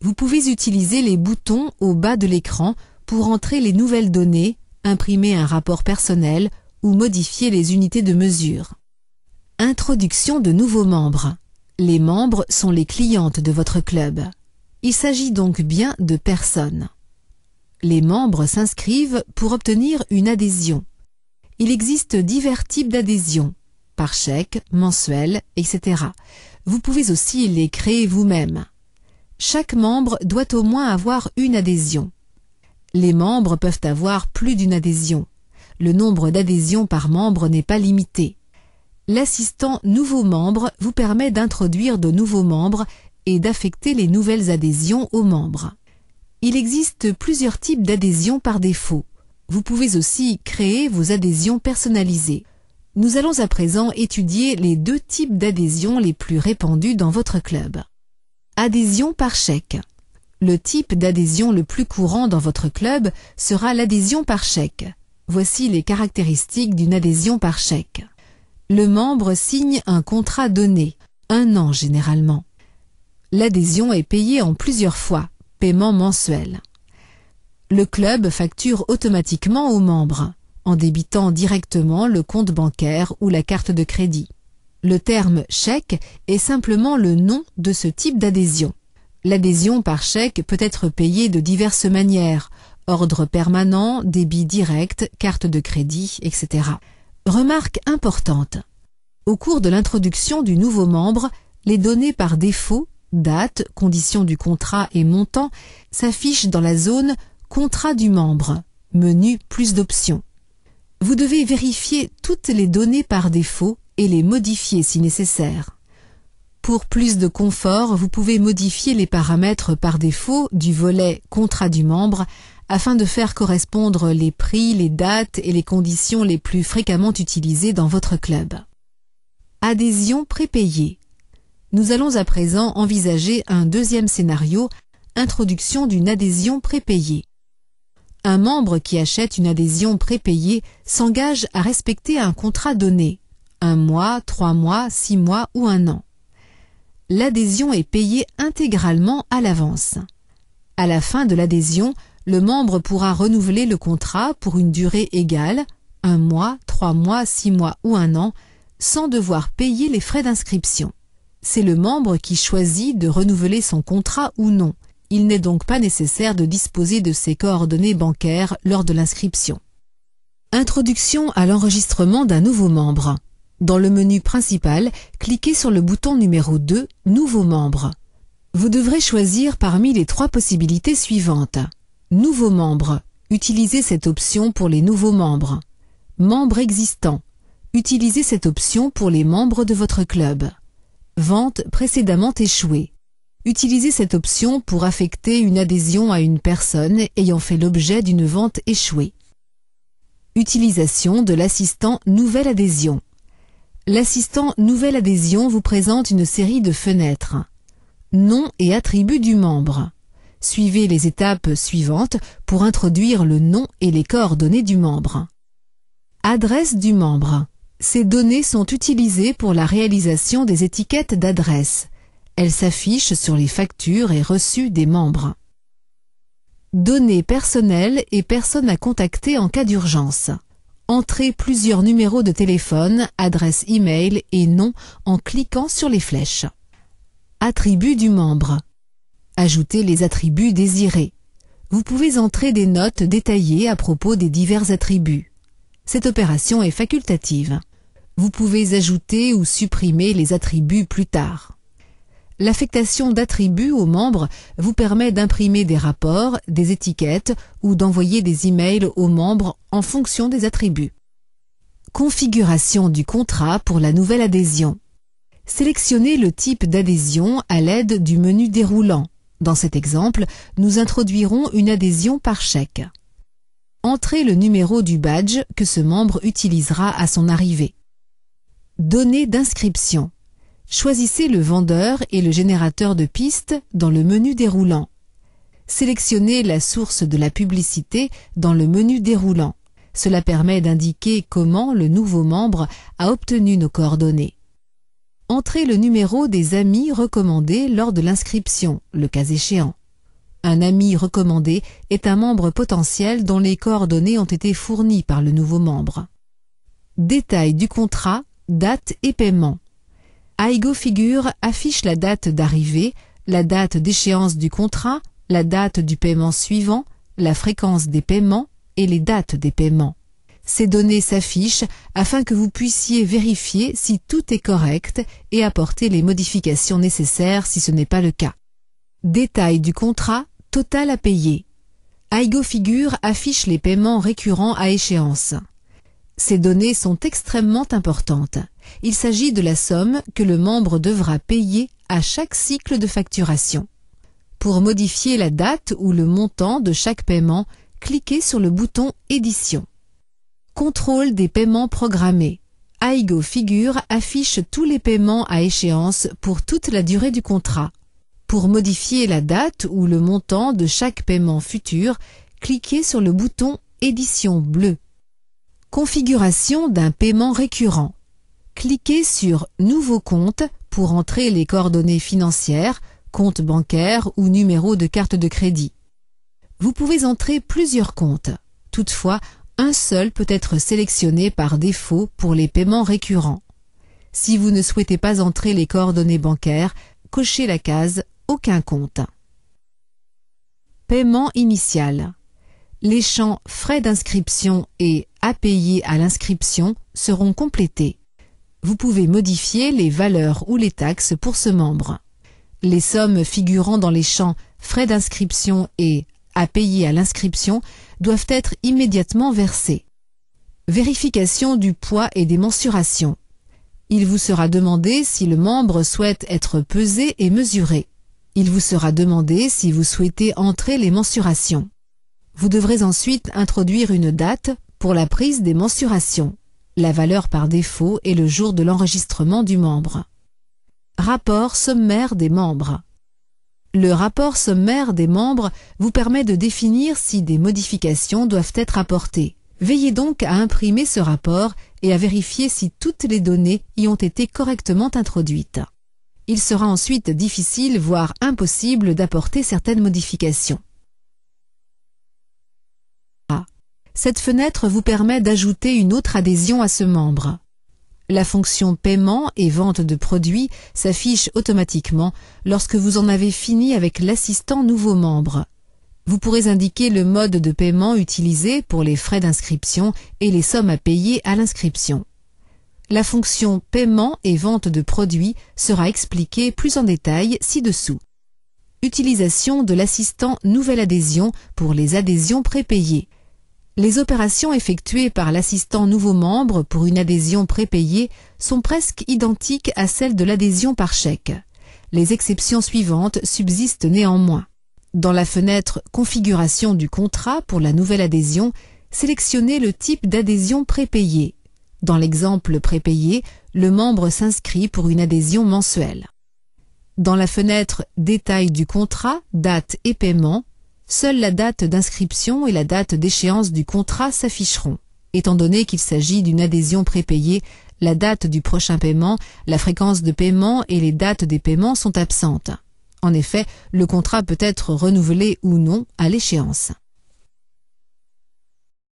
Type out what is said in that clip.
Vous pouvez utiliser les boutons au bas de l'écran pour entrer les nouvelles données, imprimer un rapport personnel ou modifier les unités de mesure. Introduction de nouveaux membres. Les membres sont les clientes de votre club. Il s'agit donc bien de personnes. Les membres s'inscrivent pour obtenir une adhésion. Il existe divers types d'adhésions, par chèque, mensuel, etc. Vous pouvez aussi les créer vous-même. Chaque membre doit au moins avoir une adhésion. Les membres peuvent avoir plus d'une adhésion. Le nombre d'adhésions par membre n'est pas limité. L'assistant Nouveaux membres vous permet d'introduire de nouveaux membres et d'affecter les nouvelles adhésions aux membres. Il existe plusieurs types d'adhésions par défaut. Vous pouvez aussi créer vos adhésions personnalisées. Nous allons à présent étudier les deux types d'adhésions les plus répandus dans votre club. Adhésion par chèque. Le type d'adhésion le plus courant dans votre club sera l'adhésion par chèque. Voici les caractéristiques d'une adhésion par chèque. Le membre signe un contrat donné, 1 an généralement. L'adhésion est payée en plusieurs fois, paiement mensuel. Le club facture automatiquement aux membres, en débitant directement le compte bancaire ou la carte de crédit. Le terme chèque est simplement le nom de ce type d'adhésion. L'adhésion par chèque peut être payée de diverses manières, ordre permanent, débit direct, carte de crédit, etc. Remarque importante. Au cours de l'introduction du nouveau membre, les données par défaut, date, conditions du contrat et montant, s'affichent dans la zone « Contrat du membre », menu « Plus d'options ». Vous devez vérifier toutes les données par défaut et les modifier si nécessaire. Pour plus de confort, vous pouvez modifier les paramètres par défaut du volet « Contrat du membre » afin de faire correspondre les prix, les dates et les conditions les plus fréquemment utilisées dans votre club. Adhésion prépayée. Nous allons à présent envisager un deuxième scénario, introduction d'une adhésion prépayée. Un membre qui achète une adhésion prépayée s'engage à respecter un contrat donné, 1 mois, 3 mois, 6 mois ou 1 an. L'adhésion est payée intégralement à l'avance. À la fin de l'adhésion, le membre pourra renouveler le contrat pour une durée égale, 1 mois, 3 mois, 6 mois ou 1 an, sans devoir payer les frais d'inscription. C'est le membre qui choisit de renouveler son contrat ou non. Il n'est donc pas nécessaire de disposer de ses coordonnées bancaires lors de l'inscription. Introduction à l'enregistrement d'un nouveau membre. Dans le menu principal, cliquez sur le bouton numéro 2, Nouveau membre. Vous devrez choisir parmi les 3 possibilités suivantes. Nouveau membre. Utilisez cette option pour les nouveaux membres. Membre existant. Utilisez cette option pour les membres de votre club. Vente précédemment échouée. Utilisez cette option pour affecter une adhésion à une personne ayant fait l'objet d'une vente échouée. Utilisation de l'assistant Nouvelle adhésion. L'assistant Nouvelle adhésion vous présente une série de fenêtres. Nom et attributs du membre. Suivez les étapes suivantes pour introduire le nom et les coordonnées du membre. Adresse du membre. Ces données sont utilisées pour la réalisation des étiquettes d'adresse. Elles s'affichent sur les factures et reçus des membres. Données personnelles et personnes à contacter en cas d'urgence. Entrez plusieurs numéros de téléphone, adresse e-mail et nom en cliquant sur les flèches. Attributs du membre. Ajoutez les attributs désirés. Vous pouvez entrer des notes détaillées à propos des divers attributs. Cette opération est facultative. Vous pouvez ajouter ou supprimer les attributs plus tard. L'affectation d'attributs aux membres vous permet d'imprimer des rapports, des étiquettes ou d'envoyer des emails aux membres en fonction des attributs. Configuration du contrat pour la nouvelle adhésion. Sélectionnez le type d'adhésion à l'aide du menu déroulant. Dans cet exemple, nous introduirons une adhésion par chèque. Entrez le numéro du badge que ce membre utilisera à son arrivée. Données d'inscription. Choisissez le vendeur et le générateur de pistes dans le menu déroulant. Sélectionnez la source de la publicité dans le menu déroulant. Cela permet d'indiquer comment le nouveau membre a obtenu nos coordonnées. Entrez le numéro des amis recommandés lors de l'inscription, le cas échéant. Un ami recommandé est un membre potentiel dont les coordonnées ont été fournies par le nouveau membre. Détail du contrat, date et paiement. Aigo Figure affiche la date d'arrivée, la date d'échéance du contrat, la date du paiement suivant, la fréquence des paiements et les dates des paiements. Ces données s'affichent afin que vous puissiez vérifier si tout est correct et apporter les modifications nécessaires si ce n'est pas le cas. Détail du contrat, total à payer. Aigo Figure affiche les paiements récurrents à échéance. Ces données sont extrêmement importantes. Il s'agit de la somme que le membre devra payer à chaque cycle de facturation. Pour modifier la date ou le montant de chaque paiement, cliquez sur le bouton Édition. Contrôle des paiements programmés. Aigo Figure affiche tous les paiements à échéance pour toute la durée du contrat. Pour modifier la date ou le montant de chaque paiement futur, cliquez sur le bouton Édition bleue. Configuration d'un paiement récurrent. Cliquez sur Nouveau compte pour entrer les coordonnées financières, compte bancaire ou numéro de carte de crédit. Vous pouvez entrer plusieurs comptes. Toutefois, un seul peut être sélectionné par défaut pour les paiements récurrents. Si vous ne souhaitez pas entrer les coordonnées bancaires, cochez la case Aucun compte. Paiement initial. Les champs Frais d'inscription et À payer à l'inscription seront complétés. Vous pouvez modifier les valeurs ou les taxes pour ce membre. Les sommes figurant dans les champs Frais d'inscription et À payer à l'inscription doivent être immédiatement versées. Vérification du poids et des mensurations. Il vous sera demandé si le membre souhaite être pesé et mesuré. Il vous sera demandé si vous souhaitez entrer les mensurations. Vous devrez ensuite introduire une date pour la prise des mensurations. La valeur par défaut est le jour de l'enregistrement du membre. Rapport sommaire des membres. Le rapport sommaire des membres vous permet de définir si des modifications doivent être apportées. Veillez donc à imprimer ce rapport et à vérifier si toutes les données y ont été correctement introduites. Il sera ensuite difficile, voire impossible, d'apporter certaines modifications. Cette fenêtre vous permet d'ajouter une autre adhésion à ce membre. La fonction Paiement et vente de produits s'affiche automatiquement lorsque vous en avez fini avec l'assistant nouveau membre. Vous pourrez indiquer le mode de paiement utilisé pour les frais d'inscription et les sommes à payer à l'inscription. La fonction Paiement et vente de produits sera expliquée plus en détail ci-dessous. Utilisation de l'assistant Nouvelle adhésion pour les adhésions prépayées. Les opérations effectuées par l'assistant nouveau membre pour une adhésion prépayée sont presque identiques à celles de l'adhésion par chèque. Les exceptions suivantes subsistent néanmoins. Dans la fenêtre Configuration du contrat pour la nouvelle adhésion, sélectionnez le type d'adhésion prépayée. Dans l'exemple prépayé, le membre s'inscrit pour une adhésion mensuelle. Dans la fenêtre Détail du contrat, date et paiement, seule la date d'inscription et la date d'échéance du contrat s'afficheront. Étant donné qu'il s'agit d'une adhésion prépayée, la date du prochain paiement, la fréquence de paiement et les dates des paiements sont absentes. En effet, le contrat peut être renouvelé ou non à l'échéance.